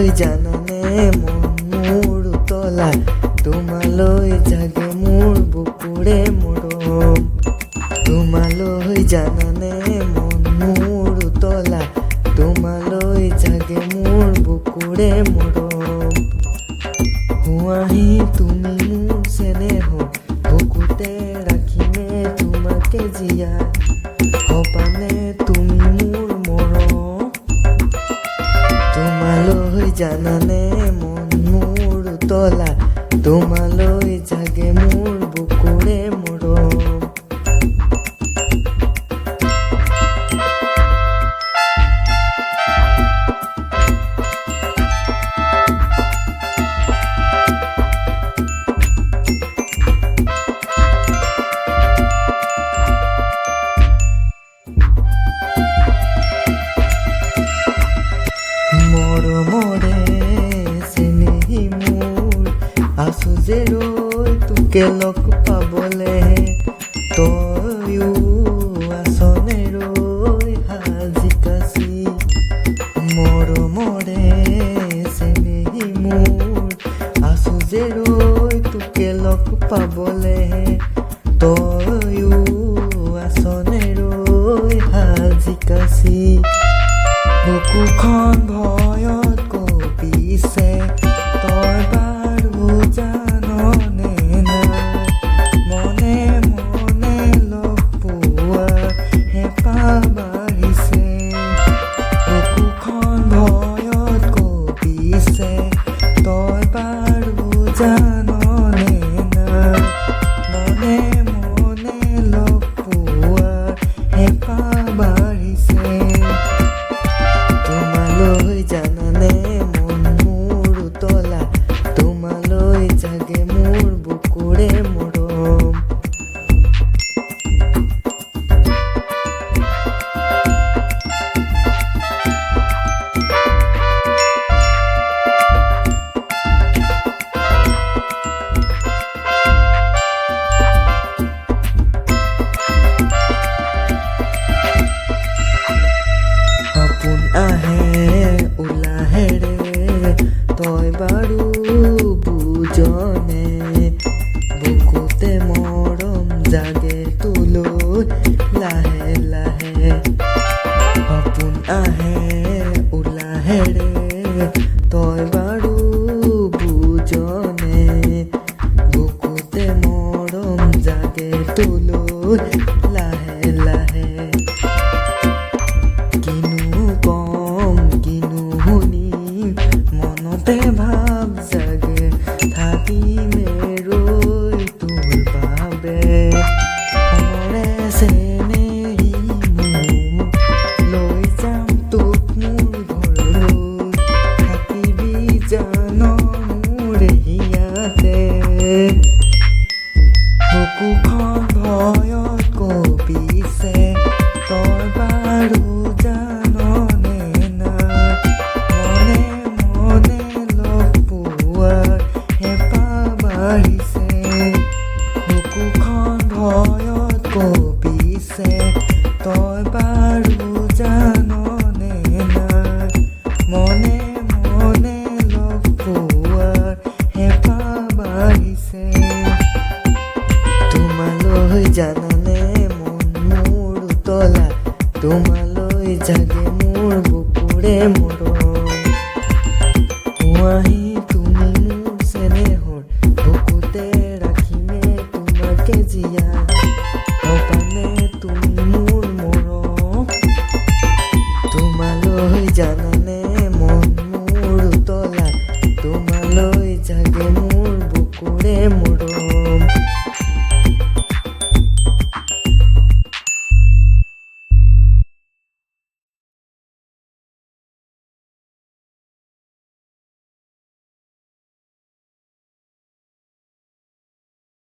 তোমালৈ জানানে মন মোৰ উতলা, তোমালৈ জাগে মোৰ বুকুৰে মৰম। তোমালৈ জানানে মন মোৰ উতলা, তোমালৈ জাগে মোৰ বুকুৰে মৰম। হুঁৱাহি তুমি মোৰ চেনেহৰ, বুকুতে ৰাখিমে তোমাকে জীয়াই, হবানে তুমি মোৰ মৰম। তোমালৈ জানানে মন মোৰ উতলা, তোমালৈ জাগে মোৰ বুকুৰে মৰম। মৰমৰে চেনেহী মোৰ, আছো যে ৰৈ তোকে লগ পাবলে, তয়ো আছনে ৰৈ সাজি কাচি। মৰমৰে চেনেহী মোৰ, আছো যে ৰৈ তোকে লগ পাবলে, তয়ো আছনে ৰৈ সাজি কাচি। বুকুখন ভয়ত কঁপিছে, তই বাৰু জাননে নাই, মনে মনে লগ পোৱাৰ হেঁপাহ বাঢ়িছে। বুকুখন ভয়ত কঁপিছে, তই বাৰু জাননে নাই, মনে মনে লগ পোৱাৰ হেঁপাহ বাঢ়িছে। তোমালৈ জানানে মন মোৰ উতলা, তোমালৈ জাগে মোৰ বুকুৰে মৰম। সপোন আহে উলাহেৰে, তই বাৰু বুজনে, বুকুতে মৰম জাগে তোলৈ লাহে লাহে। সপোন আহে উলাহেৰে, তই বাৰু বুজনে, বুকুতে মৰম জাগে তোলৈ লাহে লাহে। কিনো কম কিনো শুনিম, মনতে ভাৱ জাগে থাকিমে ৰৈ তোৰ বাবে। মনৰে চেনেহী মোৰ, লৈ যাম তোক মোৰ ঘৰলৈ, থাকিবি জান মোৰ হিয়াতে। বুকুখন ভয়ত কঁপিছে, তই বাৰু জাননে নাই, মনে মনে লগ পোৱাৰ হেঁপাহ বাঢ়িছে। বুকুখন ভয়ত কঁপিছে, তই বাৰু জাননে নাই, মনে মনে লগ পোৱাৰ হেঁপাহ বাঢ়িছে। তোমালৈ জানানে মন মোৰ উতলা, তোমালৈ জাগে মোৰ বুকুৰে মৰম। হুঁৱাহি তুমি মোৰ চেনেহৰ, বুকুতে ৰাখিমে তোমাকে জীয়াই, হবানে তুমি মোৰ মৰম। তোমালৈ জানানে মন মোৰ উতলা, তোমালৈ জাগে মোৰ বুকুৰে মৰম।